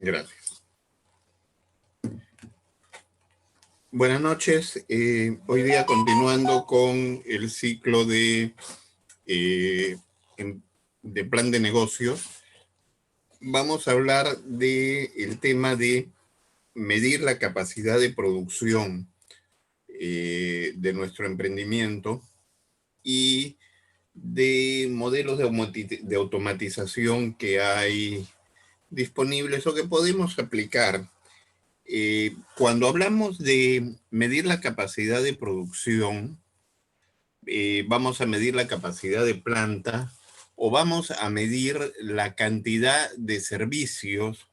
Gracias. Buenas noches. Hoy día continuando con el ciclo eh, de plan de negocios, vamos a hablar del tema de medir la capacidad de producción de nuestro emprendimiento y de modelos de automatización que hay disponibles o que podemos aplicar. Cuando hablamos de medir la capacidad de producción, vamos a medir la capacidad de planta o vamos a medir la cantidad de servicios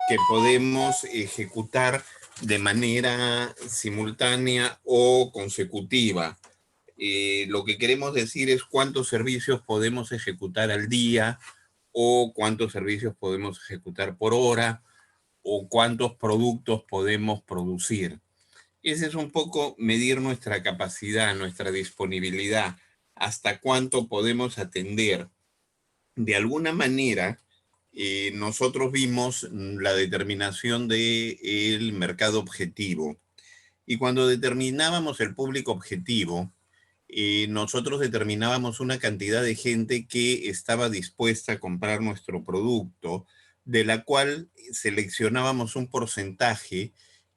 que podemos ejecutar de manera simultánea o consecutiva. Lo que queremos decir es cuántos servicios podemos ejecutar al día o cuántos servicios podemos ejecutar por hora o cuántos productos podemos producir. Ese es un poco medir nuestra capacidad, nuestra disponibilidad, hasta cuánto podemos atender. De alguna manera, nosotros vimos la determinación del mercado objetivo. Y cuando determinábamos el público objetivo, nosotros determinábamos una cantidad de gente que estaba dispuesta a comprar nuestro producto, de la cual seleccionábamos un porcentaje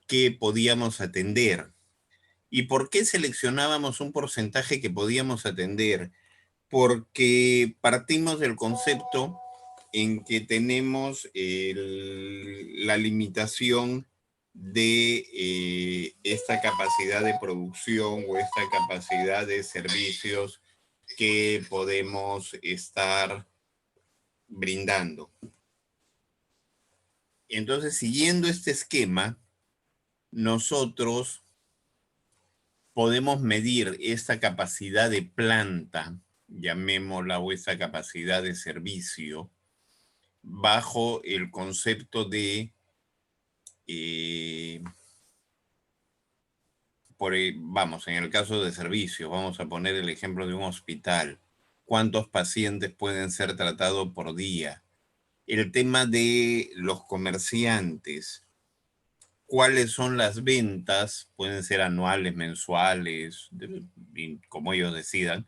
que podíamos atender. ¿Y por qué seleccionábamos un porcentaje que podíamos atender? Porque partimos del concepto en que tenemos la limitación de esta capacidad de producción o esta capacidad de servicios que podemos estar brindando. Entonces, siguiendo este esquema, nosotros podemos medir esta capacidad de planta, llamémosla, o esta capacidad de servicio, bajo el concepto de, vamos, en el caso de servicios, vamos a poner el ejemplo de un hospital. ¿Cuántos pacientes pueden ser tratados por día? El tema de los comerciantes. ¿Cuáles son las ventas? Pueden ser anuales, mensuales, como ellos decidan,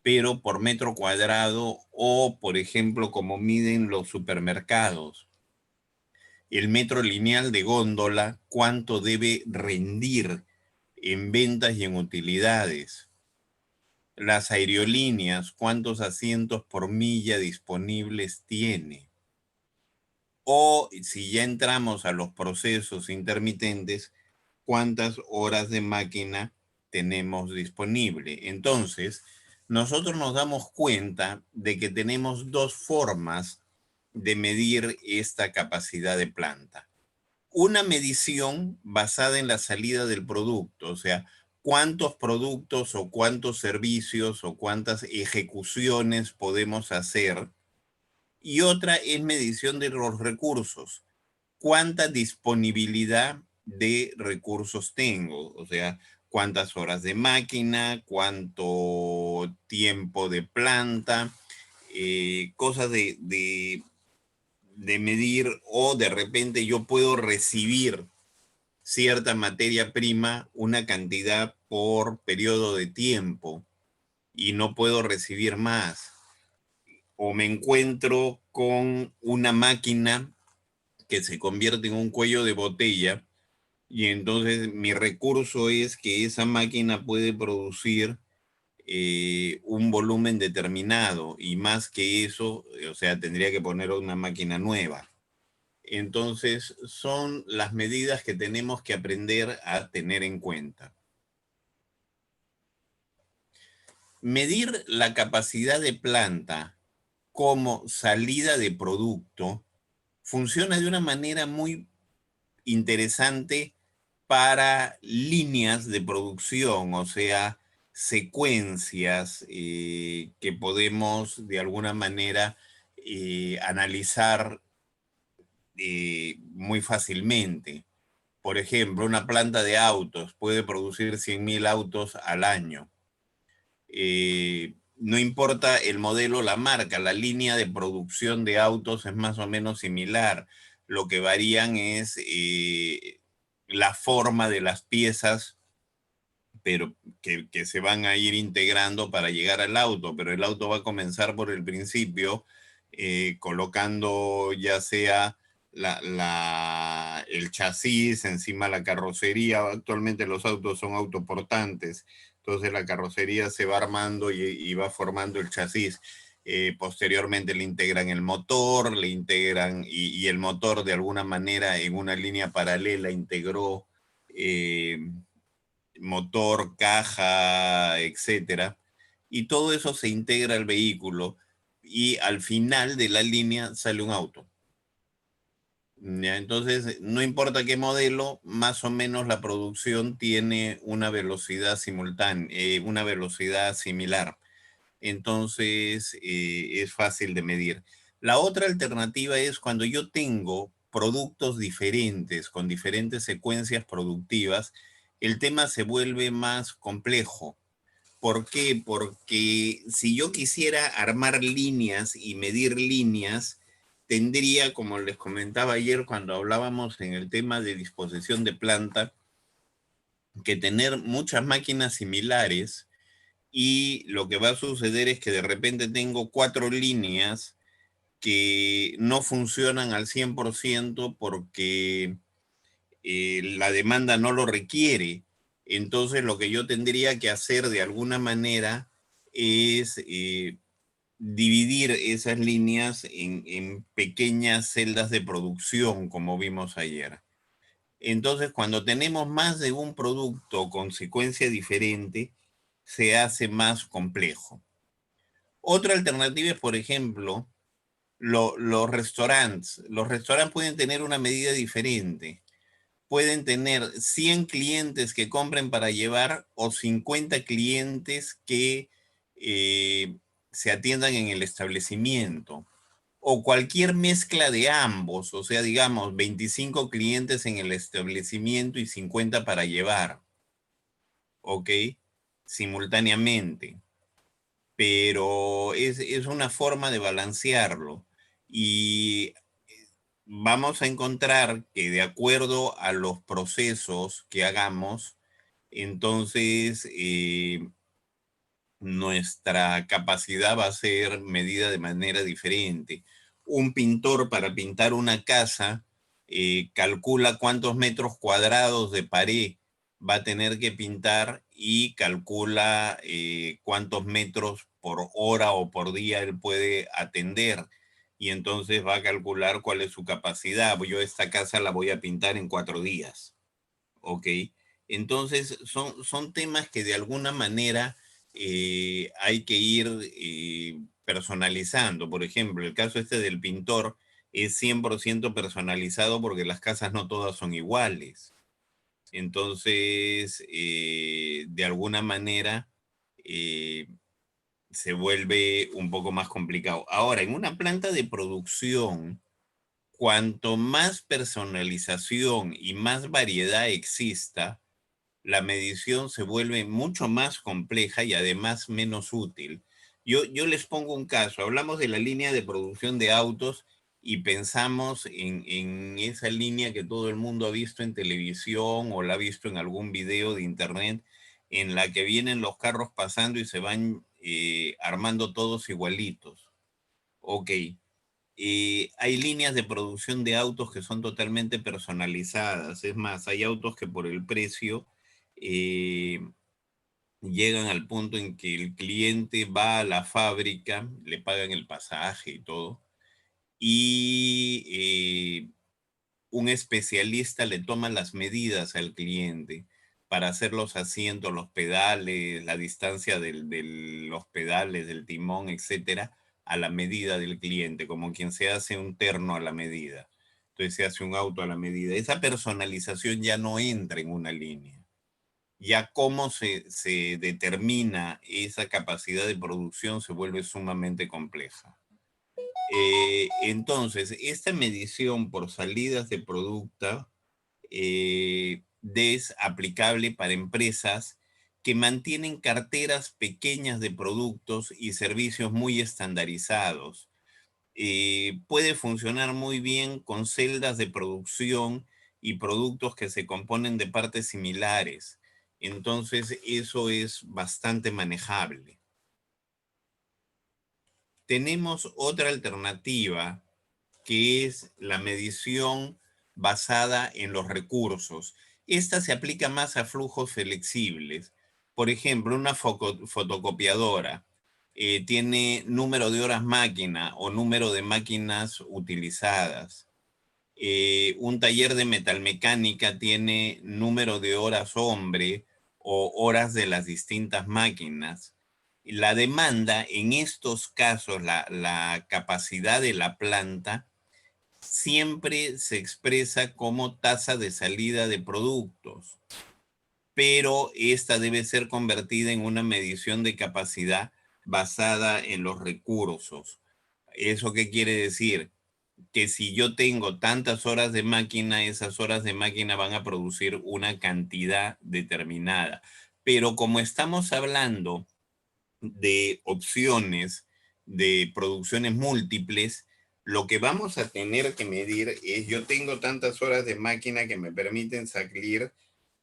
pero por metro cuadrado o, por ejemplo, como miden los supermercados. El metro lineal de góndola, ¿cuánto debe rendir en ventas y en utilidades? Las aerolíneas, ¿cuántos asientos por milla disponibles tiene? O si ya entramos a los procesos intermitentes, ¿cuántas horas de máquina tenemos disponible? Entonces, nosotros nos damos cuenta de que tenemos dos formas de medir esta capacidad de planta. Una medición basada en la salida del producto, o sea, cuántos productos o cuántos servicios o cuántas ejecuciones podemos hacer. Y otra es medición de los recursos. ¿Cuánta disponibilidad de recursos tengo? O sea, cuántas horas de máquina, cuánto tiempo de planta, cosas de medir, o de repente yo puedo recibir cierta materia prima, una cantidad por periodo de tiempo y no puedo recibir más. O me encuentro con una máquina que se convierte en un cuello de botella y entonces mi recurso es que esa máquina puede producir un volumen determinado y más que eso, o sea, tendría que poner una máquina nueva. Entonces, son las medidas que tenemos que aprender a tener en cuenta. Medir la capacidad de planta como salida de producto funciona de una manera muy interesante para líneas de producción, o sea, secuencias que podemos de alguna manera analizar muy fácilmente. Por ejemplo, una planta de autos puede producir 100.000 autos al año. No importa el modelo, la marca, la línea de producción de autos es más o menos similar. lo que varían es la forma de las piezas, pero que se van a ir integrando para llegar al auto, pero el auto va a comenzar por el principio, colocando ya sea el chasis encima de la carrocería. Actualmente los autos son autoportantes, entonces la carrocería se va armando y va formando el chasis. Posteriormente le integran el motor, le integran, y el motor de alguna manera en una línea paralela integró motor, caja, etcétera, y todo eso se integra al vehículo y al final de la línea sale un auto. ¿Ya? Entonces, no importa qué modelo, más o menos la producción tiene una velocidad simultánea, una velocidad similar. Entonces, es fácil de medir. La otra alternativa es cuando yo tengo productos diferentes, con diferentes secuencias productivas, el tema se vuelve más complejo. ¿Por qué? Porque si yo quisiera armar líneas y medir líneas, tendría, como les comentaba ayer cuando hablábamos en el tema de disposición de planta, que tener muchas máquinas similares, y lo que va a suceder es que de repente tengo 4 líneas que no funcionan al 100% porque la demanda no lo requiere. Entonces lo que yo tendría que hacer de alguna manera es dividir esas líneas en pequeñas celdas de producción, como vimos ayer. Entonces, cuando tenemos más de un producto con secuencia diferente, se hace más complejo. Otra alternativa es, por ejemplo, los restaurantes. Los restaurantes pueden tener una medida diferente. Pueden tener 100 clientes que compren para llevar o 50 clientes que eh, se atiendan en el establecimiento. O cualquier mezcla de ambos, o sea, digamos, 25 clientes en el establecimiento y 50 para llevar, ¿ok? Simultáneamente. Pero es una forma de balancearlo. Y vamos a encontrar que de acuerdo a los procesos que hagamos, entonces nuestra capacidad va a ser medida de manera diferente. Un pintor para pintar una casa calcula cuántos metros cuadrados de pared va a tener que pintar y calcula cuántos metros por hora o por día él puede atender. Y entonces va a calcular cuál es su capacidad. Yo esta casa la voy a pintar en 4 días. ¿Ok? Entonces son temas que de alguna manera hay que ir personalizando. Por ejemplo, el caso este del pintor es 100% personalizado porque las casas no todas son iguales. Entonces, de alguna manera, eh, se vuelve un poco más complicado. Ahora, en una planta de producción, cuanto más personalización y más variedad exista, la medición se vuelve mucho más compleja y además menos útil. Yo les pongo un caso. Hablamos de la línea de producción de autos y pensamos en esa línea que todo el mundo ha visto en televisión o la ha visto en algún video de internet, en la que vienen los carros pasando y se van armando todos igualitos. Ok. Hay líneas de producción de autos que son totalmente personalizadas. Es más, hay autos que por el precio eh, llegan al punto en que el cliente va a la fábrica, le pagan el pasaje y todo, y un especialista le toma las medidas al cliente para hacer los asientos, los pedales, la distancia de los pedales, del timón, etcétera, a la medida del cliente, como quien se hace un terno a la medida. Entonces se hace un auto a la medida. Esa personalización ya no entra en una línea. Ya cómo se determina esa capacidad de producción se vuelve sumamente compleja. Entonces, esta medición por salidas de producto es aplicable para empresas que mantienen carteras pequeñas de productos y servicios muy estandarizados. puede funcionar muy bien con celdas de producción y productos que se componen de partes similares. Entonces, eso es bastante manejable. Tenemos otra alternativa, que es la medición basada en los recursos. Esta se aplica más a flujos flexibles. Por ejemplo, una fotocopiadora tiene número de horas máquina o número de máquinas utilizadas. Un taller de metalmecánica tiene número de horas hombre o horas de las distintas máquinas. La demanda, en estos casos, la capacidad de la planta, siempre se expresa como tasa de salida de productos, pero esta debe ser convertida en una medición de capacidad basada en los recursos. ¿Eso qué quiere decir? Que si yo tengo tantas horas de máquina, esas horas de máquina van a producir una cantidad determinada. Pero como estamos hablando de opciones de producciones múltiples, lo que vamos a tener que medir es, yo tengo tantas horas de máquina que me permiten salir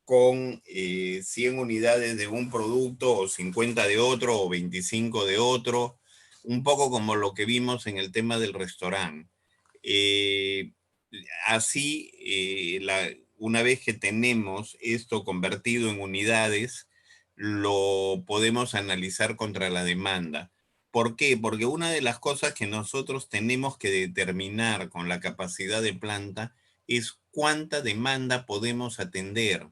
con 100 unidades de un producto o 50 de otro o 25 de otro, un poco como lo que vimos en el tema del restaurante. Eh, Así, una vez que tenemos esto convertido en unidades, lo podemos analizar contra la demanda. ¿Por qué? Porque una de las cosas que nosotros tenemos que determinar con la capacidad de planta es cuánta demanda podemos atender.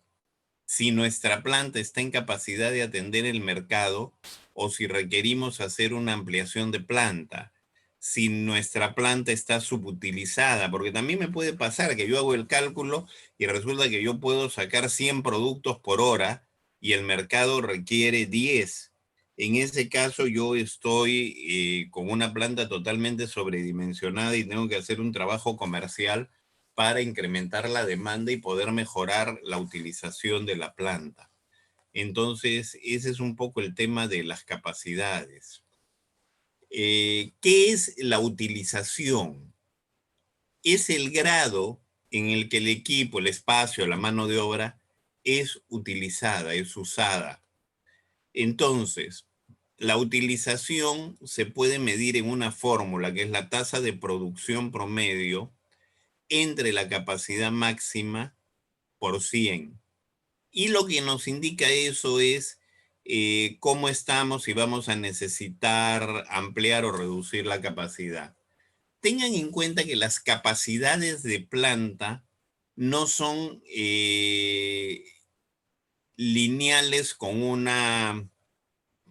Si nuestra planta está en capacidad de atender el mercado o si requerimos hacer una ampliación de planta, si nuestra planta está subutilizada, porque también me puede pasar que yo hago el cálculo y resulta que yo puedo sacar 100 productos por hora y el mercado requiere 10. En ese caso yo estoy con una planta totalmente sobredimensionada y tengo que hacer un trabajo comercial para incrementar la demanda y poder mejorar la utilización de la planta. Entonces, ese es un poco el tema de las capacidades. ¿Qué es la utilización? Es el grado en el que el equipo, el espacio, la mano de obra es utilizada, es usada. Entonces, la utilización se puede medir en una fórmula que es la tasa de producción promedio entre la capacidad máxima por 100. Y lo que nos indica eso es cómo estamos, si vamos a necesitar ampliar o reducir la capacidad. Tengan en cuenta que las capacidades de planta no son lineales con una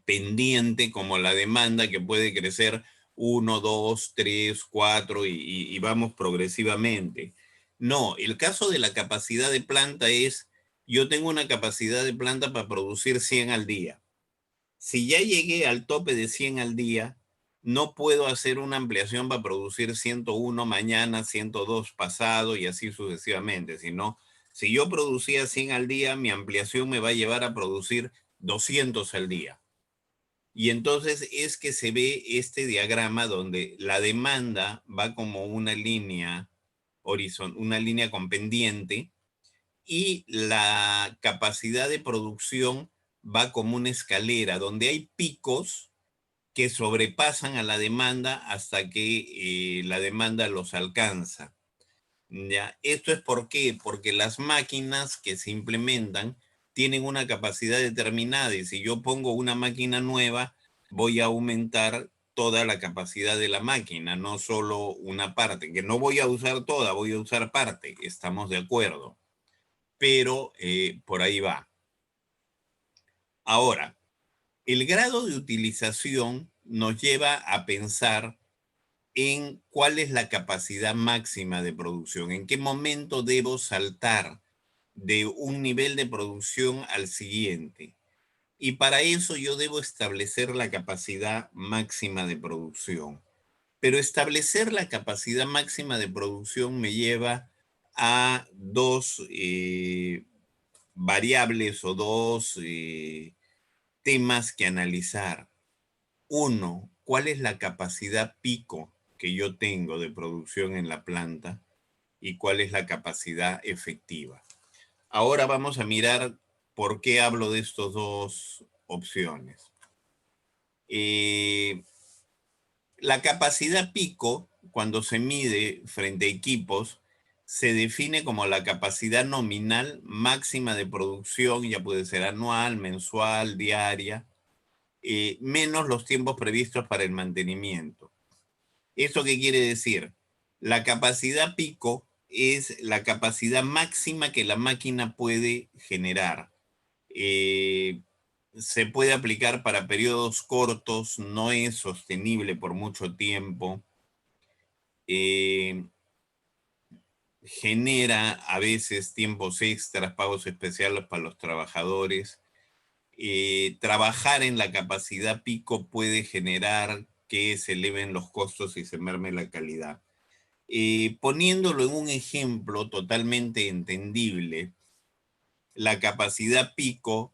pendiente como la demanda, que puede crecer 1, 2, 3, 4 y vamos progresivamente. No, el caso de la capacidad de planta es, yo tengo una capacidad de planta para producir 100 al día. Si ya llegué al tope de 100 al día, no puedo hacer una ampliación para producir 101 mañana, 102 pasado y así sucesivamente, sino si yo producía 100 al día, mi ampliación me va a llevar a producir 200 al día. Y entonces es que se ve este diagrama donde la demanda va como una línea una línea con pendiente, y la capacidad de producción va como una escalera donde hay picos que sobrepasan a la demanda hasta que la demanda los alcanza. ¿Ya? Esto es por qué, porque las máquinas que se implementan tienen una capacidad determinada y si yo pongo una máquina nueva, voy a aumentar toda la capacidad de la máquina, no solo una parte, que no voy a usar toda, voy a usar parte, estamos de acuerdo, pero por ahí va. Ahora, el grado de utilización nos lleva a pensar en cuál es la capacidad máxima de producción, en qué momento debo saltar de un nivel de producción al siguiente. Y para eso yo debo establecer la capacidad máxima de producción. Pero establecer la capacidad máxima de producción me lleva a dos variables o dos temas que analizar. Uno, ¿cuál es la capacidad pico que yo tengo de producción en la planta y cuál es la capacidad efectiva. Ahora vamos a mirar por qué hablo de estas dos opciones. La capacidad pico, cuando se mide frente a equipos, se define como la capacidad nominal máxima de producción, ya puede ser anual, mensual, diaria, menos los tiempos previstos para el mantenimiento. ¿Esto qué quiere decir? La capacidad pico es la capacidad máxima que la máquina puede generar. Se puede aplicar para periodos cortos, no es sostenible por mucho tiempo. Genera a veces tiempos extras, pagos especiales para los trabajadores. Trabajar en la capacidad pico puede generar que se eleven los costos y se merme la calidad. Poniéndolo en un ejemplo totalmente entendible, la capacidad pico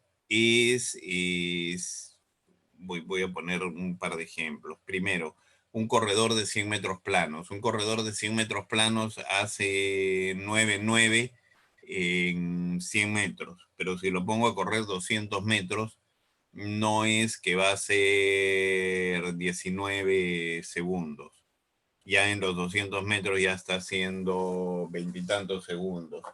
voy a poner un par de ejemplos. Primero, un corredor de 100 metros planos. Un corredor de 100 metros planos hace 9,9 en 100 metros, pero si lo pongo a correr 200 metros, no es que va a ser 19 segundos. Ya en los 200 metros ya está haciendo veintitantos segundos.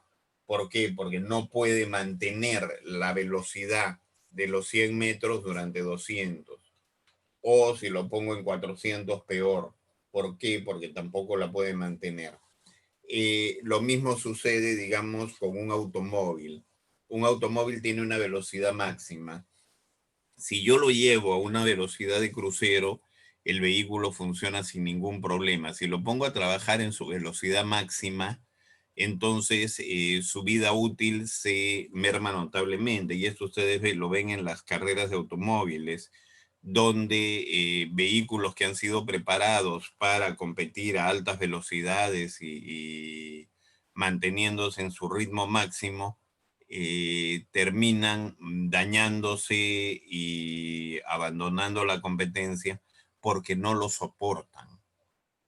¿Por qué? Porque no puede mantener la velocidad de los 100 metros durante 200. O si lo pongo en 400, peor. ¿Por qué? Porque tampoco la puede mantener. Lo mismo sucede, digamos, con un automóvil. Un automóvil tiene una velocidad máxima. Si yo lo llevo a una velocidad de crucero, el vehículo funciona sin ningún problema. Si lo pongo a trabajar en su velocidad máxima, entonces su vida útil se merma notablemente. Y esto ustedes lo ven en las carreras de automóviles, donde vehículos que han sido preparados para competir a altas velocidades y manteniéndose en su ritmo máximo, terminan dañándose y abandonando la competencia porque no lo soportan.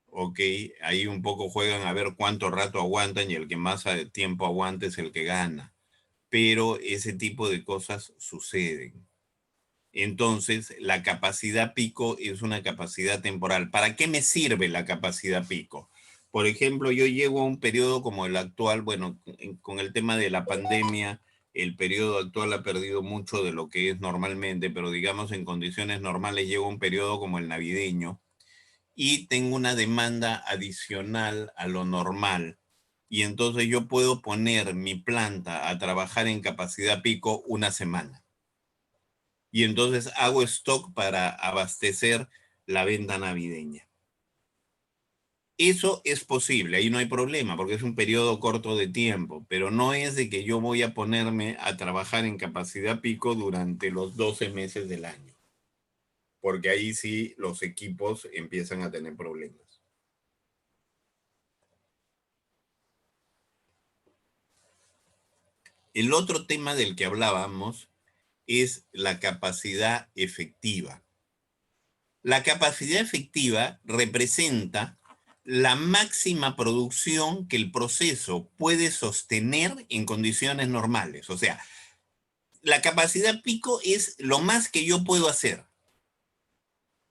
Ok, ahí un poco juegan a ver cuánto rato aguantan y el que más tiempo aguante es el que gana. Pero ese tipo de cosas suceden. Entonces, la capacidad pico es una capacidad temporal. ¿Para qué me sirve la capacidad pico? Por ejemplo, yo llego a un periodo como el actual, bueno, con el tema de la pandemia, el periodo actual ha perdido mucho de lo que es normalmente, pero digamos en condiciones normales llego a un periodo como el navideño y tengo una demanda adicional a lo normal. Y entonces yo puedo poner mi planta a trabajar en capacidad pico una semana y entonces hago stock para abastecer la venta navideña. Eso es posible, ahí no hay problema, porque es un periodo corto de tiempo, pero no es de que yo voy a ponerme a trabajar en capacidad pico durante los 12 meses del año, porque ahí sí los equipos empiezan a tener problemas. El otro tema del que hablábamos es la capacidad efectiva. La capacidad efectiva representa la máxima producción que el proceso puede sostener en condiciones normales. O sea, la capacidad pico es lo más que yo puedo hacer,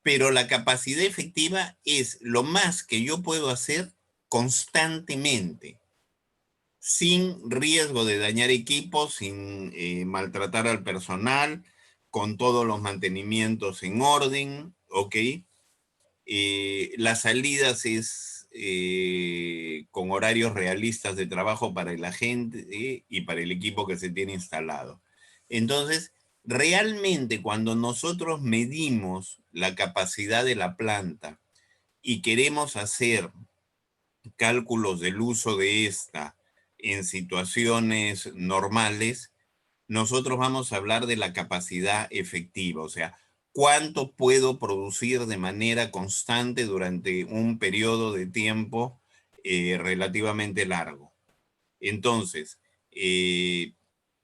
pero la capacidad efectiva es lo más que yo puedo hacer constantemente, sin riesgo de dañar equipos, sin maltratar al personal, con todos los mantenimientos en orden, ¿ok? Las salidas es con horarios realistas de trabajo para la gente y para el equipo que se tiene instalado. Entonces, realmente cuando nosotros medimos la capacidad de la planta y queremos hacer cálculos del uso de esta en situaciones normales, nosotros vamos a hablar de la capacidad efectiva, o sea, cuánto puedo producir de manera constante durante un periodo de tiempo relativamente largo. Entonces,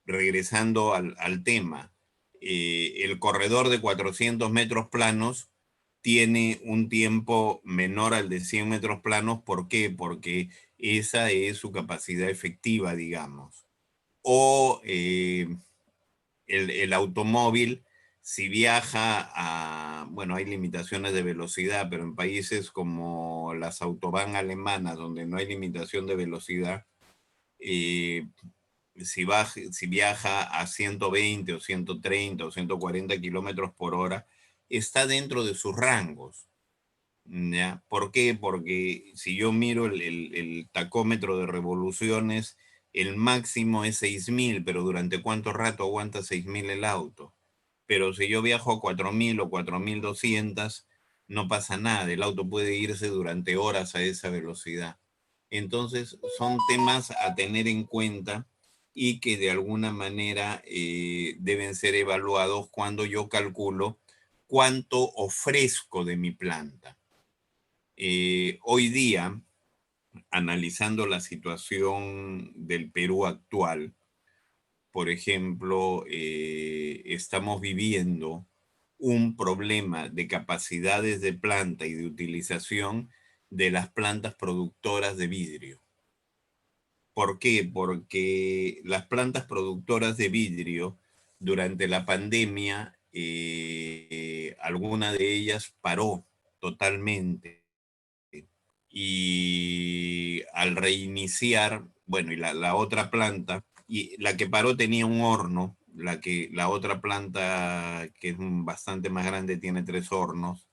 regresando al tema, el corredor de 400 metros planos tiene un tiempo menor al de 100 metros planos. ¿Por qué? Porque esa es su capacidad efectiva, digamos. O el automóvil, si viaja a, bueno, hay limitaciones de velocidad, pero en países como las autobahn alemanas, donde no hay limitación de velocidad, eh, si viaja a 120 o 130 o 140 kilómetros por hora, está dentro de sus rangos. ¿Ya? ¿Por qué? Porque si yo miro el tacómetro de revoluciones, el máximo es 6.000, pero ¿durante cuánto rato aguanta 6.000 el auto? Pero si yo viajo a 4.000 o 4.200, no pasa nada, el auto puede irse durante horas a esa velocidad. Entonces, son temas a tener en cuenta y que de alguna manera deben ser evaluados cuando yo calculo cuánto ofrezco de mi planta. Hoy día, analizando la situación del Perú actual, por ejemplo, estamos viviendo un problema de capacidades de planta y de utilización de las plantas productoras de vidrio. ¿Por qué? Porque las plantas productoras de vidrio durante la pandemia, alguna de ellas paró totalmente. Y al reiniciar, bueno, y la otra planta, y la que paró tenía un horno, la otra planta, que es bastante más grande, tiene 3 hornos,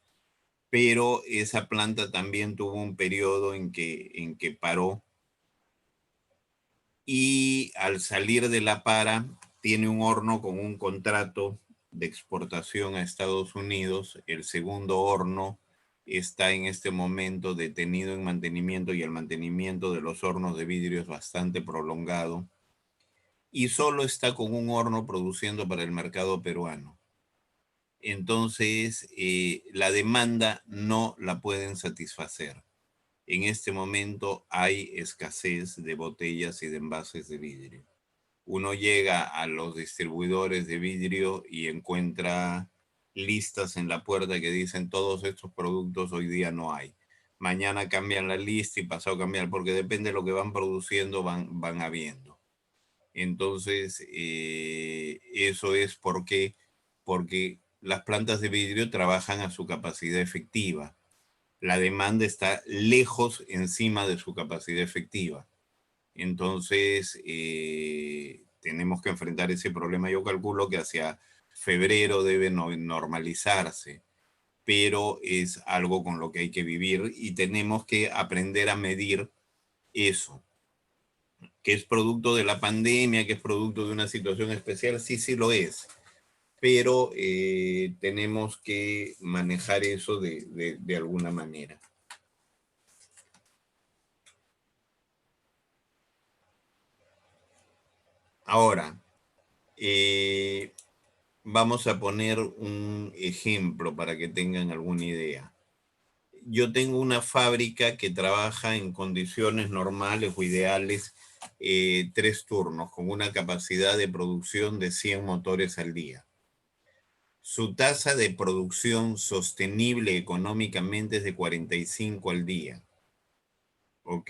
pero esa planta también tuvo un periodo en que paró, y al salir de la para tiene un horno con un contrato de exportación a Estados Unidos. El segundo horno está en este momento detenido en mantenimiento, y el mantenimiento de los hornos de vidrio es bastante prolongado, y solo está con un horno produciendo para el mercado peruano. Entonces, la demanda no la pueden satisfacer. En este momento hay escasez de botellas y de envases de vidrio. Uno llega a los distribuidores de vidrio y encuentra listas en la puerta que dicen todos estos productos hoy día no hay. Mañana cambian la lista y pasado cambiar, porque depende de lo que van produciendo, van habiendo. Entonces, eso es porque las plantas de vidrio trabajan a su capacidad efectiva. La demanda está lejos encima de su capacidad efectiva. Entonces, tenemos que enfrentar ese problema. Yo calculo que hacia febrero debe normalizarse, pero es algo con lo que hay que vivir, y tenemos que aprender a medir eso, que es producto de la pandemia, que es producto de una situación especial. Sí, sí lo es, pero tenemos que manejar eso de alguna manera. Ahora, eh, vamos a poner un ejemplo para que tengan alguna idea. Yo tengo una fábrica que trabaja en condiciones normales o ideales, 3 turnos, con una capacidad de producción de 100 motores al día. Su tasa de producción sostenible económicamente es de 45 al día, ¿ok?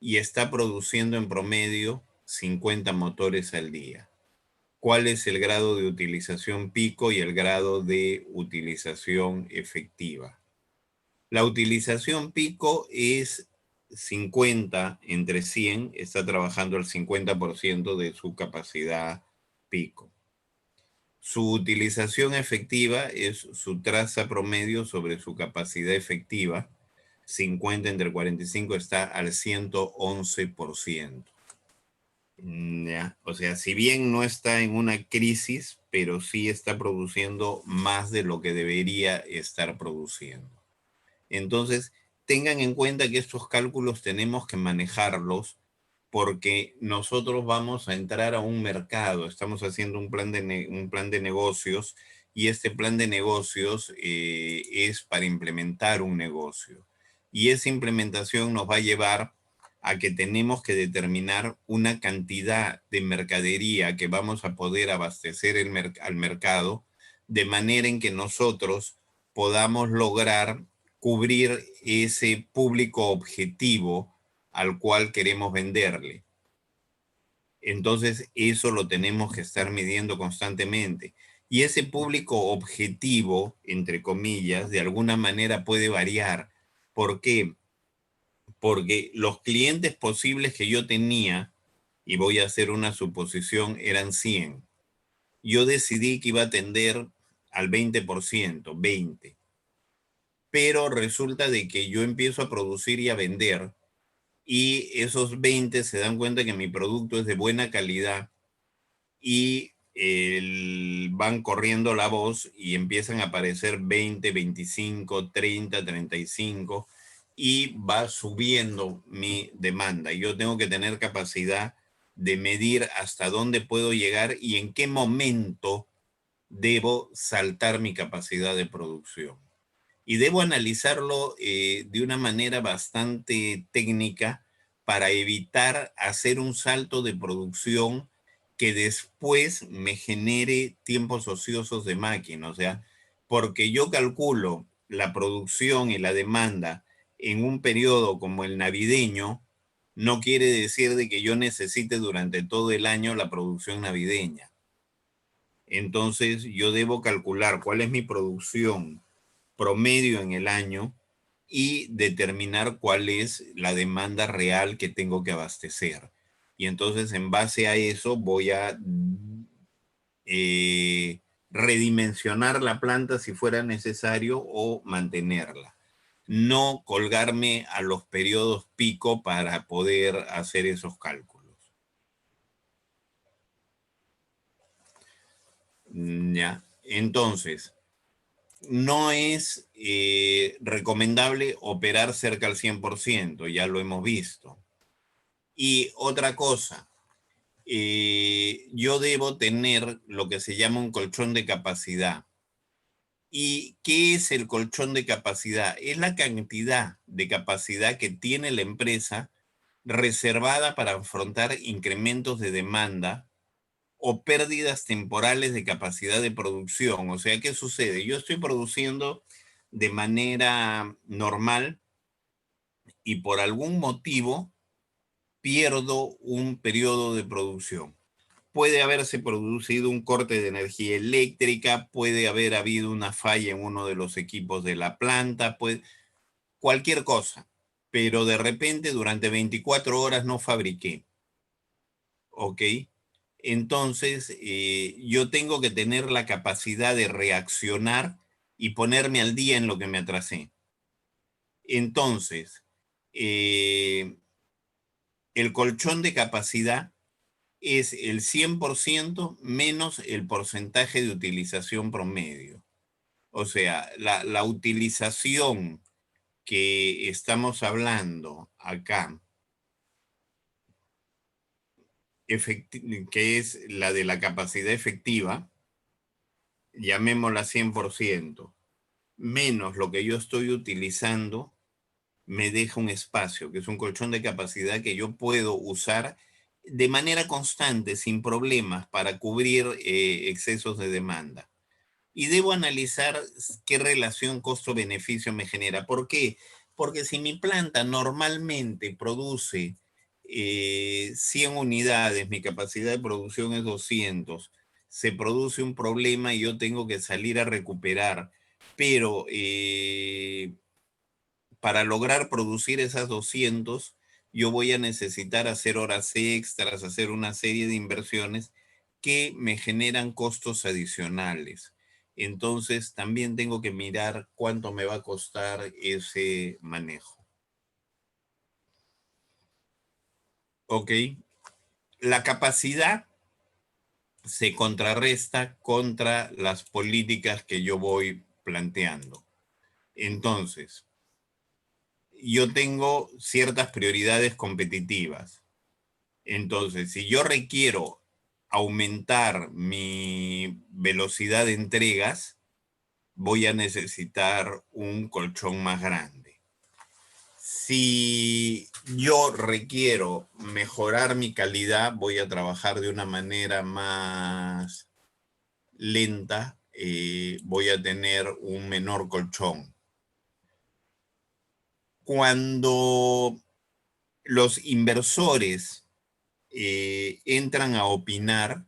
Y está produciendo en promedio 50 motores al día. ¿Cuál es el grado de utilización pico y el grado de utilización efectiva? La utilización pico es 50 entre 100, está trabajando al 50% de su capacidad pico. Su utilización efectiva es su traza promedio sobre su capacidad efectiva. 50 entre 45 está al 111%. Ya. O sea, si bien no está en una crisis, pero sí está produciendo más de lo que debería estar produciendo. Entonces, tengan en cuenta que estos cálculos tenemos que manejarlos, porque nosotros vamos a entrar a un mercado, estamos haciendo un plan de negocios, y este plan de negocios es para implementar un negocio. Y esa implementación nos va a llevar a que tenemos que determinar una cantidad de mercadería que vamos a poder abastecer al mercado, de manera en que nosotros podamos lograr cubrir ese público objetivo al cual queremos venderle. Entonces, eso lo tenemos que estar midiendo constantemente. Y ese público objetivo, entre comillas, de alguna manera puede variar. ¿Por qué? Porque los clientes posibles que yo tenía, y voy a hacer una suposición, eran 100. Yo decidí que iba a atender al 20%, 20. Pero resulta de que yo empiezo a producir y a vender, y esos 20 se dan cuenta que mi producto es de buena calidad y van corriendo la voz y empiezan a aparecer 20, 25, 30, 35 y va subiendo mi demanda. Yo tengo que tener capacidad de medir hasta dónde puedo llegar y en qué momento debo saltar mi capacidad de producción. Y debo analizarlo de una manera bastante técnica para evitar hacer un salto de producción que después me genere tiempos ociosos de máquina. O sea, porque yo calculo la producción y la demanda en un periodo como el navideño, no quiere decir de que yo necesite durante todo el año la producción navideña. Entonces yo debo calcular cuál es mi producción promedio en el año y determinar cuál es la demanda real que tengo que abastecer. Y entonces en base a eso voy a redimensionar la planta si fuera necesario o mantenerla. No colgarme a los periodos pico para poder hacer esos cálculos. Ya, entonces, no es recomendable operar cerca al 100%, ya lo hemos visto. Y otra cosa, yo debo tener lo que se llama un colchón de capacidad. ¿Y qué es el colchón de capacidad? Es la cantidad de capacidad que tiene la empresa reservada para afrontar incrementos de demanda o pérdidas temporales de capacidad de producción. O sea, ¿qué sucede? Yo estoy produciendo de manera normal y por algún motivo pierdo un periodo de producción. Puede haberse producido un corte de energía eléctrica, puede haber habido una falla en uno de los equipos de la planta, cualquier cosa. Pero de repente durante 24 horas no fabriqué. ¿Ok? Entonces, yo tengo que tener la capacidad de reaccionar y ponerme al día en lo que me atrasé. Entonces, eh, el colchón de capacidad es el 100% menos el porcentaje de utilización promedio. O sea, la utilización que estamos hablando acá, que es la de la capacidad efectiva, llamémosla 100%, menos lo que yo estoy utilizando, me deja un espacio, que es un colchón de capacidad que yo puedo usar de manera constante, sin problemas, para cubrir excesos de demanda. Y debo analizar qué relación costo-beneficio me genera. ¿Por qué? Porque si mi planta normalmente produce 100 unidades, mi capacidad de producción es 200, se produce un problema y yo tengo que salir a recuperar, pero para lograr producir esas 200, yo voy a necesitar hacer horas extras, hacer una serie de inversiones que me generan costos adicionales. Entonces, también tengo que mirar cuánto me va a costar ese manejo. ¿Ok? La capacidad se contrarresta contra las políticas que yo voy planteando. Entonces, yo tengo ciertas prioridades competitivas. Entonces, si yo requiero aumentar mi velocidad de entregas, voy a necesitar un colchón más grande. Si yo requiero mejorar mi calidad, voy a trabajar de una manera más lenta, voy a tener un menor colchón. Cuando los inversores entran a opinar,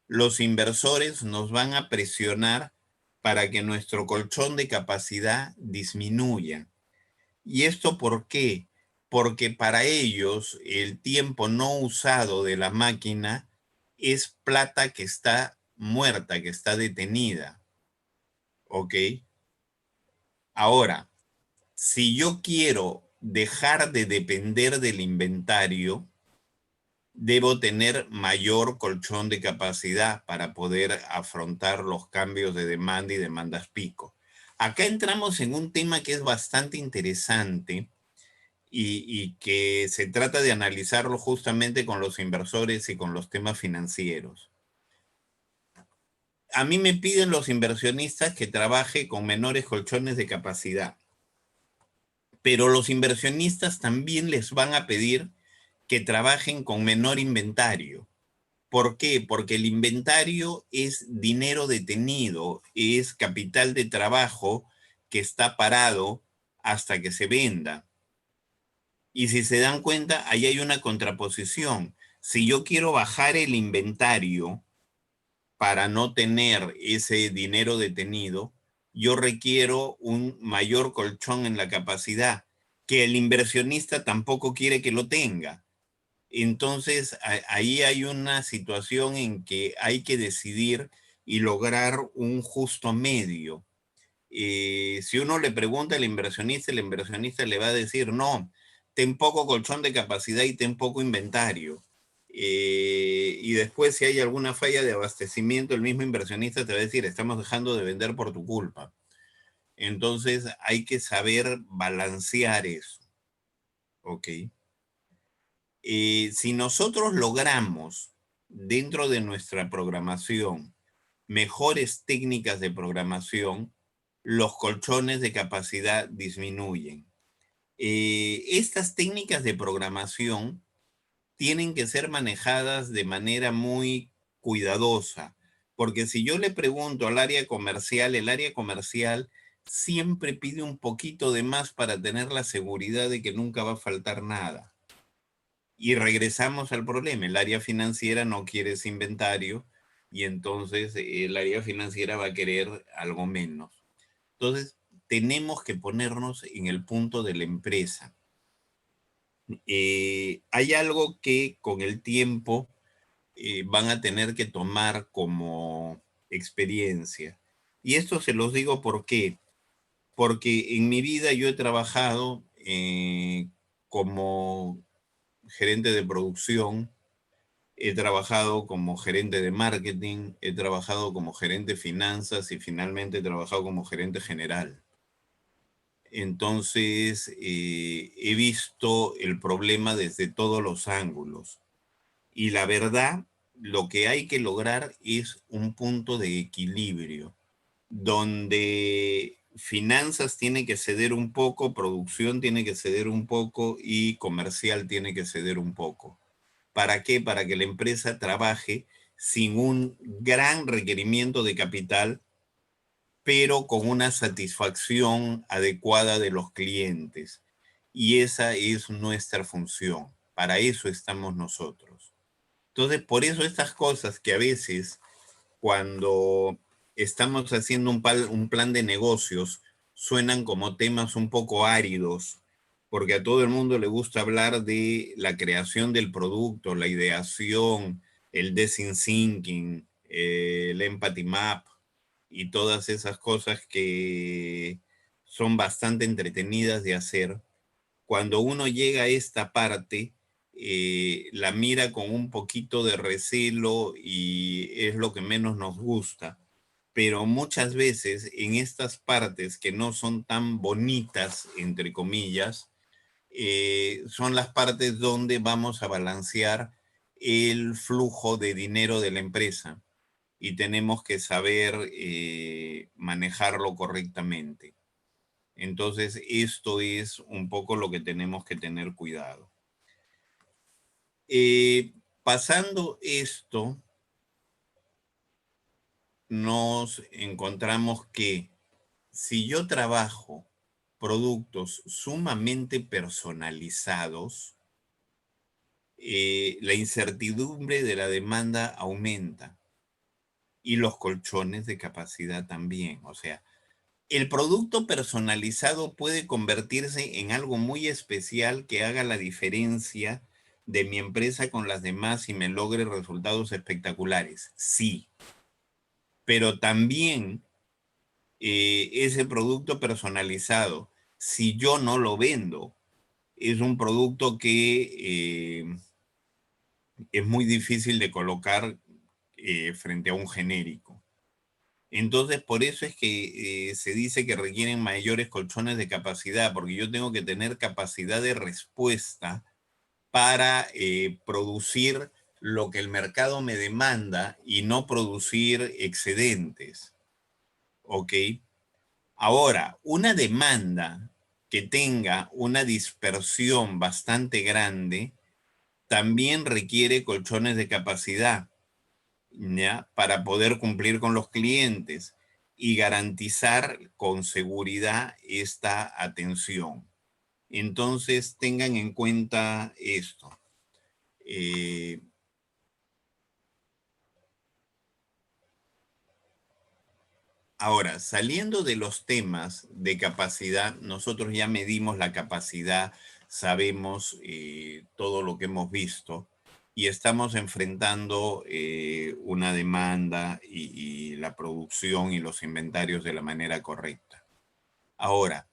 los inversores nos van a presionar para que nuestro colchón de capacidad disminuya. ¿Y esto por qué? Porque para ellos el tiempo no usado de la máquina es plata que está muerta, que está detenida. ¿Ok? Ahora, si yo quiero dejar de depender del inventario, debo tener mayor colchón de capacidad para poder afrontar los cambios de demanda y demandas pico. Acá entramos en un tema que es bastante interesante y que se trata de analizarlo justamente con los inversores y con los temas financieros. A mí me piden los inversionistas que trabaje con menores colchones de capacidad, pero los inversionistas también les van a pedir que trabajen con menor inventario. ¿Por qué? Porque el inventario es dinero detenido, es capital de trabajo que está parado hasta que se venda. Y si se dan cuenta, ahí hay una contraposición. Si yo quiero bajar el inventario para no tener ese dinero detenido, yo requiero un mayor colchón en la capacidad, que el inversionista tampoco quiere que lo tenga. Entonces, ahí hay una situación en que hay que decidir y lograr un justo medio. Si uno le pregunta al inversionista, el inversionista le va a decir, no, ten poco colchón de capacidad y ten poco inventario. Y después, si hay alguna falla de abastecimiento, el mismo inversionista te va a decir, estamos dejando de vender por tu culpa. Entonces, hay que saber balancear eso. ¿Ok? Si nosotros logramos dentro de nuestra programación mejores técnicas de programación, los colchones de capacidad disminuyen. Estas técnicas de programación tienen que ser manejadas de manera muy cuidadosa, porque si yo le pregunto al área comercial, el área comercial siempre pide un poquito de más para tener la seguridad de que nunca va a faltar nada. Y regresamos al problema, el área financiera no quiere ese inventario y entonces el área financiera va a querer algo menos. Entonces, tenemos que ponernos en el punto de la empresa. Hay algo que con el tiempo van a tener que tomar como experiencia. Y esto se los digo ¿por qué? Porque en mi vida yo he trabajado como gerente de producción, he trabajado como gerente de marketing, he trabajado como gerente de finanzas y finalmente he trabajado como gerente general. Entonces, he visto el problema desde todos los ángulos. Y la verdad, lo que hay que lograr es un punto de equilibrio, donde finanzas tiene que ceder un poco, producción tiene que ceder un poco y comercial tiene que ceder un poco. ¿Para qué? Para que la empresa trabaje sin un gran requerimiento de capital, pero con una satisfacción adecuada de los clientes. Y esa es nuestra función. Para eso estamos nosotros. Entonces, por eso estas cosas que a veces cuando estamos haciendo un plan de negocios suenan como temas un poco áridos, porque a todo el mundo le gusta hablar de la creación del producto, la ideación, el design thinking, el empathy map y todas esas cosas que son bastante entretenidas de hacer. Cuando uno llega a esta parte, la mira con un poquito de recelo y es lo que menos nos gusta. Pero muchas veces en estas partes que no son tan bonitas, entre comillas, son las partes donde vamos a balancear el flujo de dinero de la empresa y tenemos que saber manejarlo correctamente. Entonces, esto es un poco lo que tenemos que tener cuidado. Pasando esto, nos encontramos que si yo trabajo productos sumamente personalizados, la incertidumbre de la demanda aumenta y los colchones de capacidad también. O sea, el producto personalizado puede convertirse en algo muy especial que haga la diferencia de mi empresa con las demás y me logre resultados espectaculares. Sí, pero también ese producto personalizado, si yo no lo vendo, es un producto que es muy difícil de colocar frente a un genérico. Entonces, por eso es que se dice que requieren mayores colchones de capacidad, porque yo tengo que tener capacidad de respuesta para producir lo que el mercado me demanda y no producir excedentes. ¿Ok? Ahora, una demanda que tenga una dispersión bastante grande también requiere colchones de capacidad, ¿ya? Para poder cumplir con los clientes y garantizar con seguridad esta atención. Entonces, tengan en cuenta esto. Eh, Ahora, saliendo de los temas de capacidad, nosotros ya medimos la capacidad, sabemos todo lo que hemos visto y estamos enfrentando una demanda y la producción y los inventarios de la manera correcta. Ahora,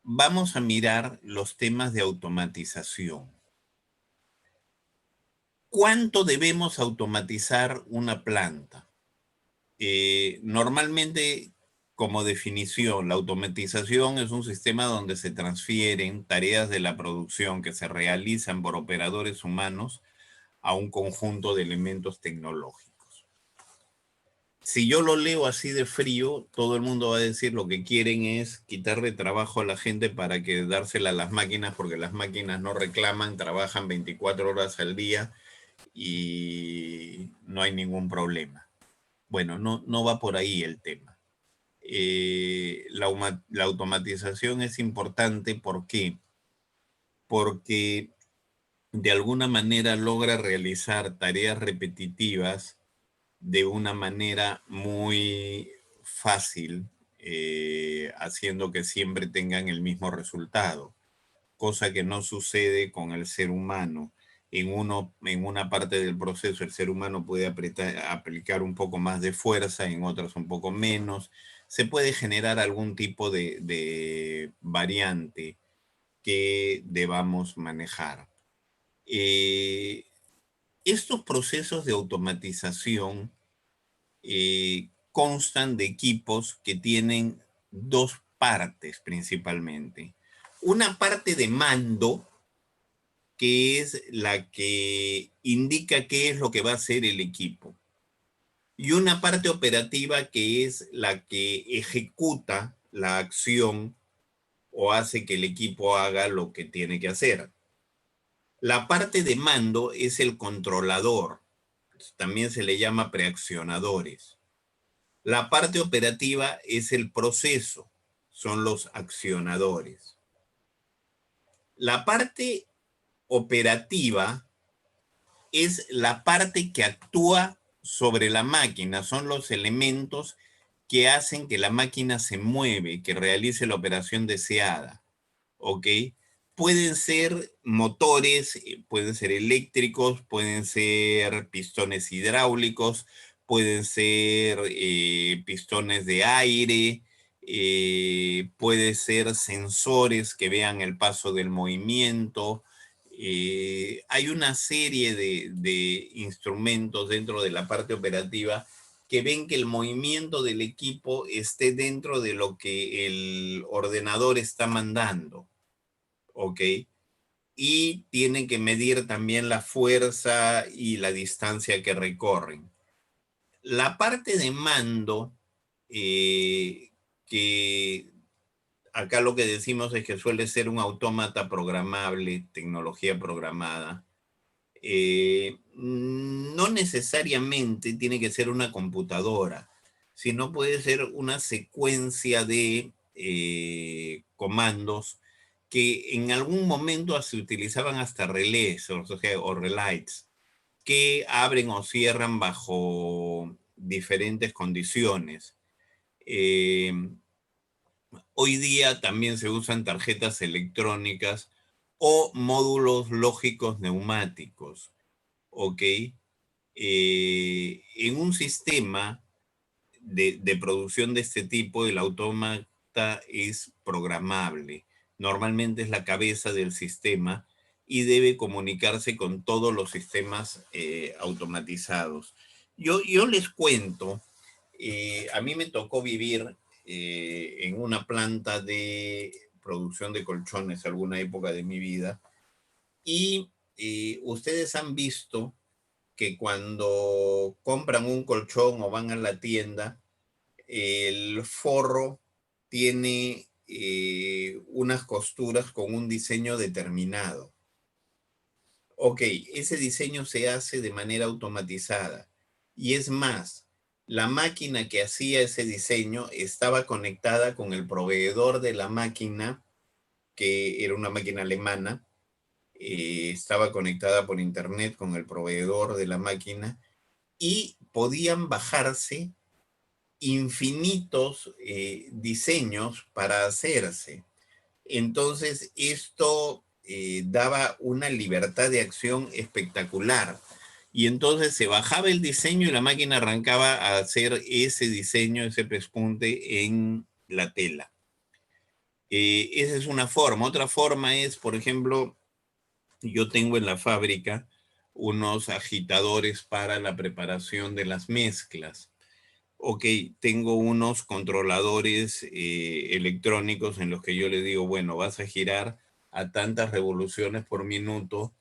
vamos a mirar los temas de automatización. ¿Cuánto debemos automatizar una planta? Normalmente, como definición, la automatización es un sistema donde se transfieren tareas de la producción que se realizan por operadores humanos a un conjunto de elementos tecnológicos. Si yo lo leo así de frío, todo el mundo va a decir lo que quieren es quitarle trabajo a la gente para que dársela a las máquinas, porque las máquinas no reclaman, trabajan 24 horas al día y no hay ningún problema. Bueno, no va por ahí el tema. La automatización es importante. ¿Por qué? Porque de alguna manera logra realizar tareas repetitivas de una manera muy fácil, haciendo que siempre tengan el mismo resultado, cosa que no sucede con el ser humano. En una parte del proceso el ser humano puede aplicar un poco más de fuerza, en otras un poco menos. Se puede generar algún tipo de variante que debamos manejar. Eh, Estos procesos de automatización constan de equipos que tienen dos partes principalmente. Una parte de mando, que es la que indica qué es lo que va a hacer el equipo. Y una parte operativa que es la que ejecuta la acción o hace que el equipo haga lo que tiene que hacer. La parte de mando es el controlador, también se le llama preaccionadores. La parte operativa es el proceso, son los accionadores. La parte operativa es la parte que actúa sobre la máquina, son los elementos que hacen que la máquina se mueve, que realice la operación deseada, ¿ok? Pueden ser motores, pueden ser eléctricos, pueden ser pistones hidráulicos, pueden ser pistones de aire, puede ser sensores que vean el paso del movimiento. Hay una serie de instrumentos dentro de la parte operativa que ven que el movimiento del equipo esté dentro de lo que el ordenador está mandando, ¿ok? Y tienen que medir también la fuerza y la distancia que recorren. La parte de mando, que acá lo que decimos es que suele ser un autómata programable, tecnología programada, no necesariamente tiene que ser una computadora, sino puede ser una secuencia de comandos que en algún momento se utilizaban hasta relés o relays, que abren o cierran bajo diferentes condiciones. Eh, Hoy día también se usan tarjetas electrónicas o módulos lógicos neumáticos, ¿ok? En un sistema de producción de este tipo, el autómata es programable. Normalmente es la cabeza del sistema y debe comunicarse con todos los sistemas automatizados. Yo les cuento, a mí me tocó vivir en una planta de producción de colchones alguna época de mi vida y ustedes han visto que cuando compran un colchón o van a la tienda, el forro tiene unas costuras con un diseño determinado. Ok, ese diseño se hace de manera automatizada. Y es más, la máquina que hacía ese diseño estaba conectada con el proveedor de la máquina, que era una máquina alemana, estaba conectada por internet con el proveedor de la máquina y podían bajarse infinitos diseños para hacerse. Entonces, esto daba una libertad de acción espectacular. Y entonces se bajaba el diseño y la máquina arrancaba a hacer ese diseño, ese pespunte en la tela. Esa es una forma. Otra forma es, por ejemplo, yo tengo en la fábrica unos agitadores para la preparación de las mezclas. Ok, tengo unos controladores electrónicos en los que yo le digo, bueno, vas a girar a tantas revoluciones por minuto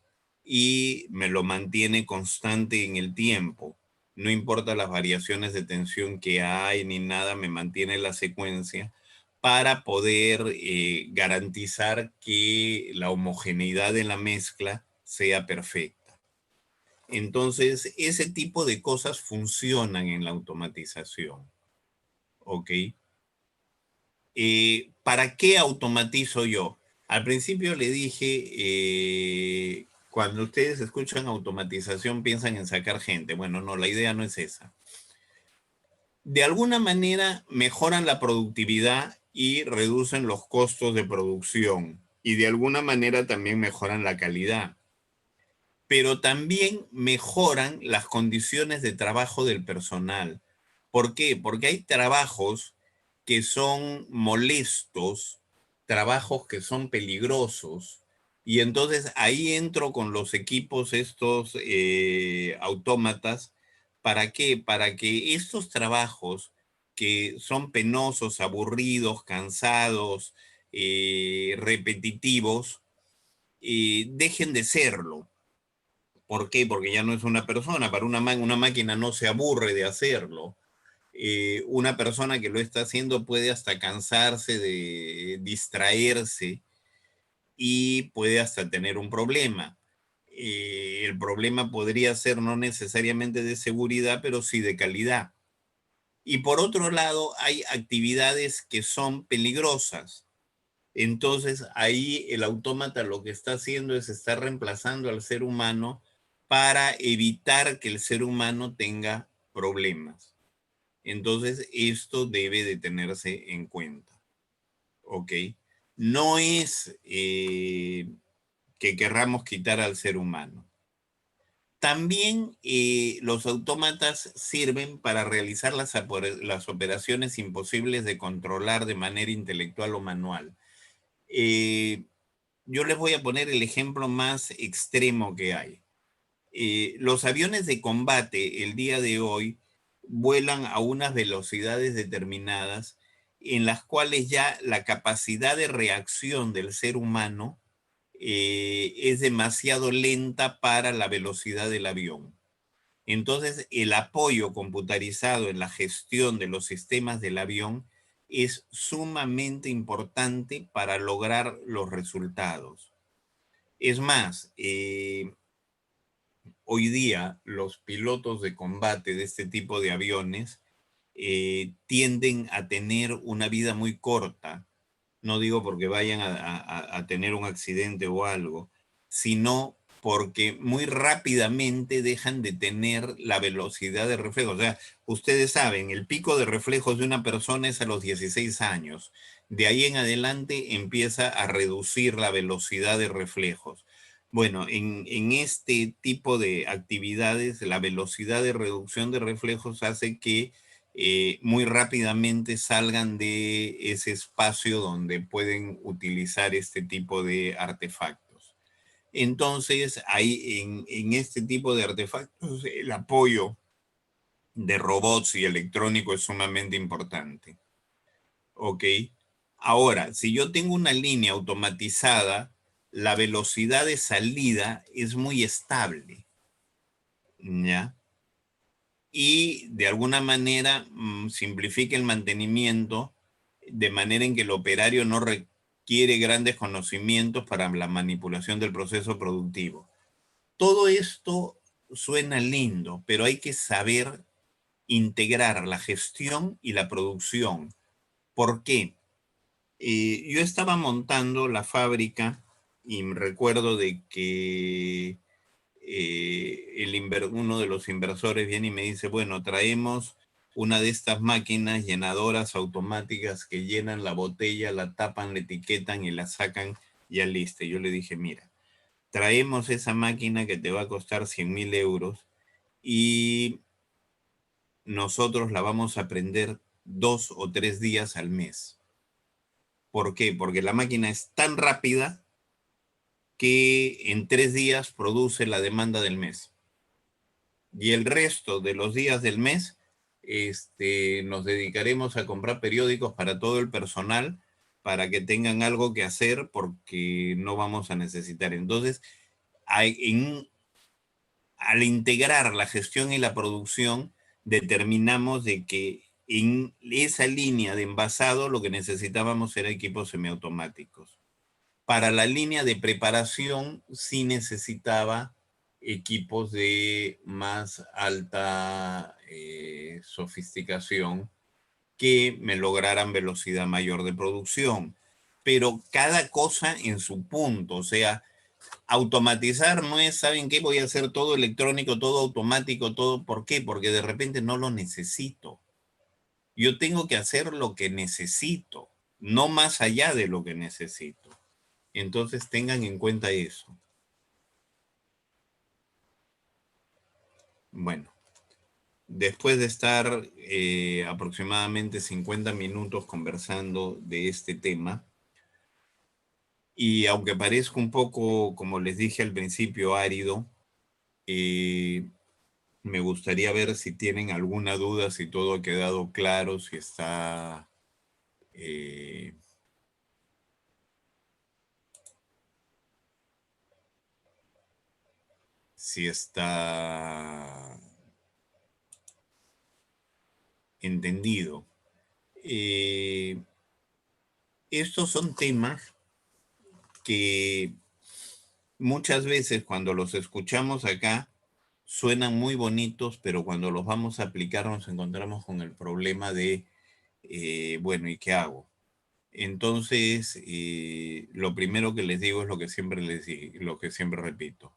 y me lo mantiene constante en el tiempo. No importa las variaciones de tensión que hay ni nada, me mantiene la secuencia para poder garantizar que la homogeneidad de la mezcla sea perfecta. Entonces, ese tipo de cosas funcionan en la automatización. ¿Ok? ¿Para qué automatizo yo? Al principio le dije, cuando ustedes escuchan automatización piensan en sacar gente. Bueno, no, la idea no es esa. De alguna manera mejoran la productividad y reducen los costos de producción. Y de alguna manera también mejoran la calidad. Pero también mejoran las condiciones de trabajo del personal. ¿Por qué? Porque hay trabajos que son molestos, trabajos que son peligrosos, y entonces ahí entro con los equipos estos autómatas. ¿Para qué? Para que estos trabajos que son penosos, aburridos, cansados, repetitivos, dejen de serlo. ¿Por qué? Porque ya no es una persona. Para una máquina no se aburre de hacerlo. Una persona que lo está haciendo puede hasta cansarse de distraerse y puede hasta tener un problema. El problema podría ser no necesariamente de seguridad, pero sí de calidad. Y por otro lado, hay actividades que son peligrosas. Entonces ahí el autómata lo que está haciendo es estar reemplazando al ser humano para evitar que el ser humano tenga problemas. Entonces esto debe de tenerse en cuenta. ¿Ok? No es que querramos quitar al ser humano. También los autómatas sirven para realizar las operaciones imposibles de controlar de manera intelectual o manual. Eh, yo les voy a poner el ejemplo más extremo que hay. Los aviones de combate el día de hoy vuelan a unas velocidades determinadas en las cuales ya la capacidad de reacción del ser humano es demasiado lenta para la velocidad del avión. Entonces, el apoyo computarizado en la gestión de los sistemas del avión es sumamente importante para lograr los resultados. Es más, hoy día los pilotos de combate de este tipo de aviones tienden a tener una vida muy corta. No digo porque vayan a tener un accidente o algo, sino porque muy rápidamente dejan de tener la velocidad de reflejo. O sea, ustedes saben, el pico de reflejos de una persona es a los 16 años. De ahí en adelante empieza a reducir la velocidad de reflejos. Bueno, en este tipo de actividades, la velocidad de reducción de reflejos hace que muy rápidamente salgan de ese espacio donde pueden utilizar este tipo de artefactos. Entonces, ahí en este tipo de artefactos, el apoyo de robots y electrónico es sumamente importante. ¿Ok? Ahora, si yo tengo una línea automatizada, la velocidad de salida es muy estable, ¿ya? Y de alguna manera simplifica el mantenimiento de manera en que el operario no requiere grandes conocimientos para la manipulación del proceso productivo. Todo esto suena lindo, pero hay que saber integrar la gestión y la producción. ¿Por qué? Yo estaba montando la fábrica y me recuerdo de que uno de los inversores viene y me dice, bueno, traemos una de estas máquinas llenadoras automáticas que llenan la botella, la tapan, la etiquetan y la sacan ya lista. Yo le dije, mira, traemos esa máquina que te va a costar 100.000 euros y nosotros la vamos a prender 2 o 3 días al mes. ¿Por qué? Porque la máquina es tan rápida que en 3 días produce la demanda del mes. Y el resto de los días del mes nos dedicaremos a comprar periódicos para todo el personal para que tengan algo que hacer porque no vamos a necesitar. Entonces, al integrar la gestión y la producción, determinamos de que en esa línea de envasado lo que necesitábamos era equipos semiautomáticos. Para la línea de preparación sí necesitaba equipos de más alta sofisticación que me lograran velocidad mayor de producción. Pero cada cosa en su punto, o sea, automatizar no es, ¿saben qué? Voy a hacer todo electrónico, todo automático, todo. ¿Por qué? Porque de repente no lo necesito. Yo tengo que hacer lo que necesito, no más allá de lo que necesito. Entonces tengan en cuenta eso. Bueno, después de estar aproximadamente 50 minutos conversando de este tema, y aunque parezca un poco, como les dije al principio, árido, eh, me gustaría ver si tienen alguna duda, si todo ha quedado claro, eh, si está entendido. Eh, Estos son temas que muchas veces cuando los escuchamos acá suenan muy bonitos, pero cuando los vamos a aplicar nos encontramos con el problema de, bueno, ¿y qué hago? Entonces, lo primero que les digo es lo que siempre les digo, lo que siempre repito.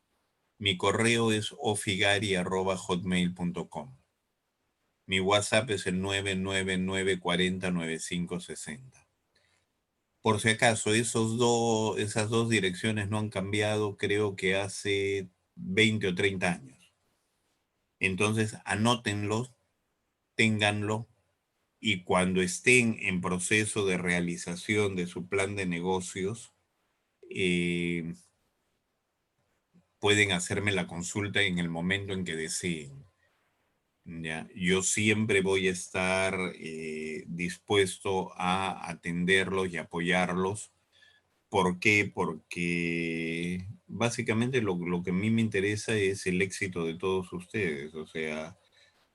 Mi correo es ofigari@hotmail.com. Mi WhatsApp es el 999409560. Por si acaso, esas dos direcciones no han cambiado, creo que hace 20 o 30 años. Entonces, anótenlos, ténganlo y cuando estén en proceso de realización de su plan de negocios, eh, pueden hacerme la consulta en el momento en que deseen. ¿Ya? Yo siempre voy a estar dispuesto a atenderlos y apoyarlos. ¿Por qué? Porque básicamente lo que a mí me interesa es el éxito de todos ustedes. O sea,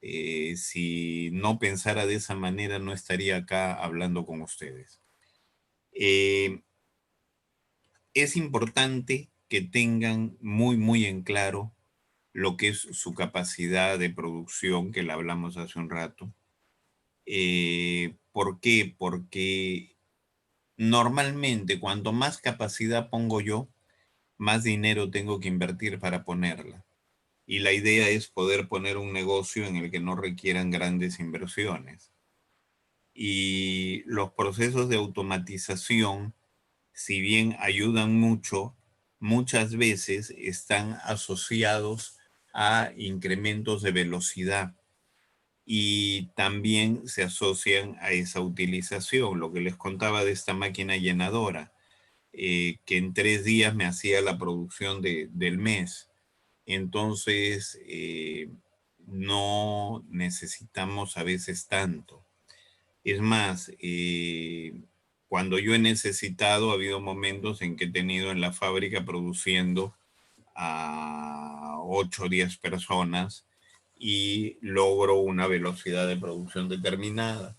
si no pensara de esa manera, no estaría acá hablando con ustedes. Eh, es importante que tengan muy, muy en claro lo que es su capacidad de producción, que la hablamos hace un rato. ¿Por qué? Porque normalmente cuanto más capacidad pongo yo, más dinero tengo que invertir para ponerla. Y la idea es poder poner un negocio en el que no requieran grandes inversiones. Y los procesos de automatización, si bien ayudan mucho, muchas veces están asociados a incrementos de velocidad y también se asocian a esa utilización. Lo que les contaba de esta máquina llenadora, que en 3 días me hacía la producción del mes. Entonces, no necesitamos a veces tanto. Es más, cuando yo he necesitado, ha habido momentos en que he tenido en la fábrica produciendo a 8 o 10 personas y logro una velocidad de producción determinada.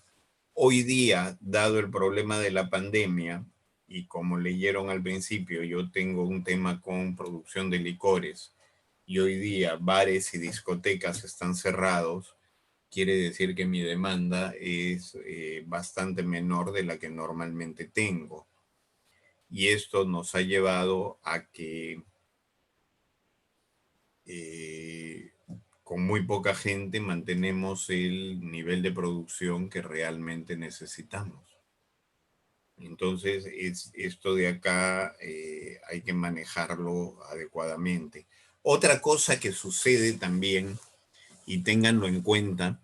Hoy día, dado el problema de la pandemia, y como leyeron al principio, yo tengo un tema con producción de licores, y hoy día bares y discotecas están cerrados, quiere decir que mi demanda es bastante menor de la que normalmente tengo. Y esto nos ha llevado a que eh, con muy poca gente mantenemos el nivel de producción que realmente necesitamos. Entonces, esto de acá hay que manejarlo adecuadamente. Otra cosa que sucede también, y ténganlo en cuenta,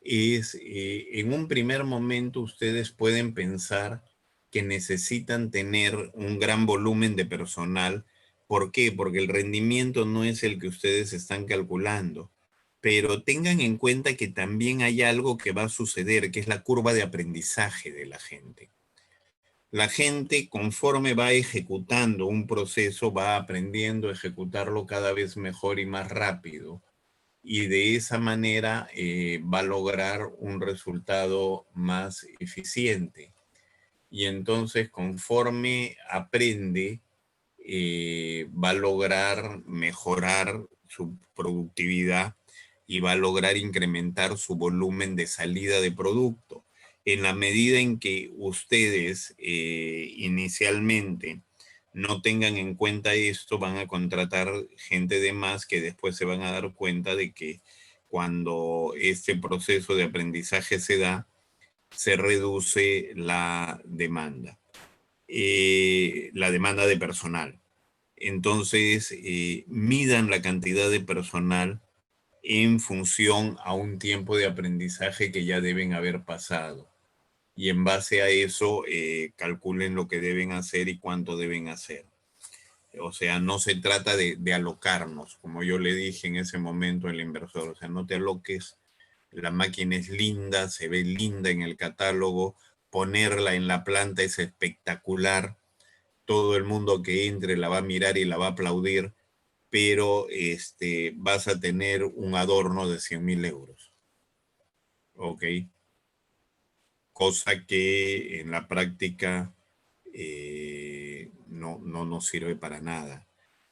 es en un primer momento ustedes pueden pensar que necesitan tener un gran volumen de personal. ¿Por qué? Porque el rendimiento no es el que ustedes están calculando. Pero tengan en cuenta que también hay algo que va a suceder, que es la curva de aprendizaje de la gente. La gente, conforme va ejecutando un proceso, va aprendiendo a ejecutarlo cada vez mejor y más rápido. Y de esa manera va a lograr un resultado más eficiente. Y entonces, conforme aprende, va a lograr mejorar su productividad y va a lograr incrementar su volumen de salida de producto. En la medida en que ustedes inicialmente no tengan en cuenta esto, van a contratar gente de más que después se van a dar cuenta de que cuando este proceso de aprendizaje se da, se reduce la demanda de personal. Entonces, midan la cantidad de personal en función a un tiempo de aprendizaje que ya deben haber pasado. Y en base a eso, calculen lo que deben hacer y cuánto deben hacer. O sea, no se trata de alocarnos, como yo le dije en ese momento al inversor. O sea, no te aloques, la máquina es linda, se ve linda en el catálogo, ponerla en la planta es espectacular, todo el mundo que entre la va a mirar y la va a aplaudir, pero vas a tener un adorno de 100.000 euros. ¿Ok? Cosa que en la práctica no nos sirve para nada.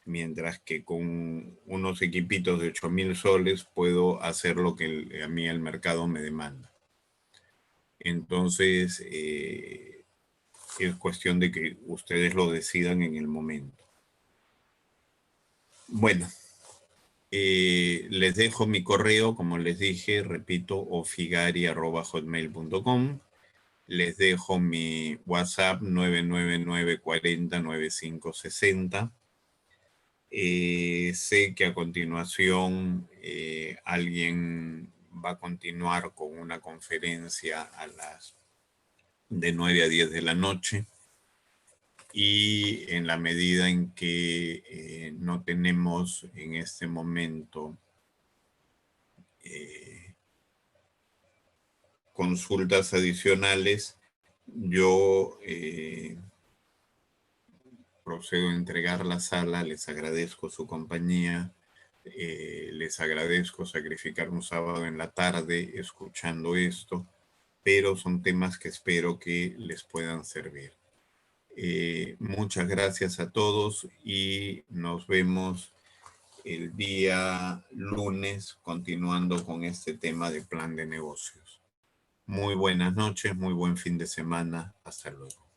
Mientras que con unos equipitos de 8.000 soles puedo hacer lo que a mí el mercado me demanda. Entonces, es cuestión de que ustedes lo decidan en el momento. Bueno, les dejo mi correo, como les dije, repito, ofigari@hotmail.com. Les dejo mi WhatsApp 999409560. Sé que a continuación alguien va a continuar con una conferencia de 9 a 10 de la noche. Y en la medida en que no tenemos en este momento consultas adicionales, yo procedo a entregar la sala. Les agradezco su compañía, les agradezco sacrificar un sábado en la tarde escuchando esto, pero son temas que espero que les puedan servir. Muchas gracias a todos y nos vemos el día lunes, continuando con este tema de plan de negocios. Muy buenas noches, muy buen fin de semana. Hasta luego.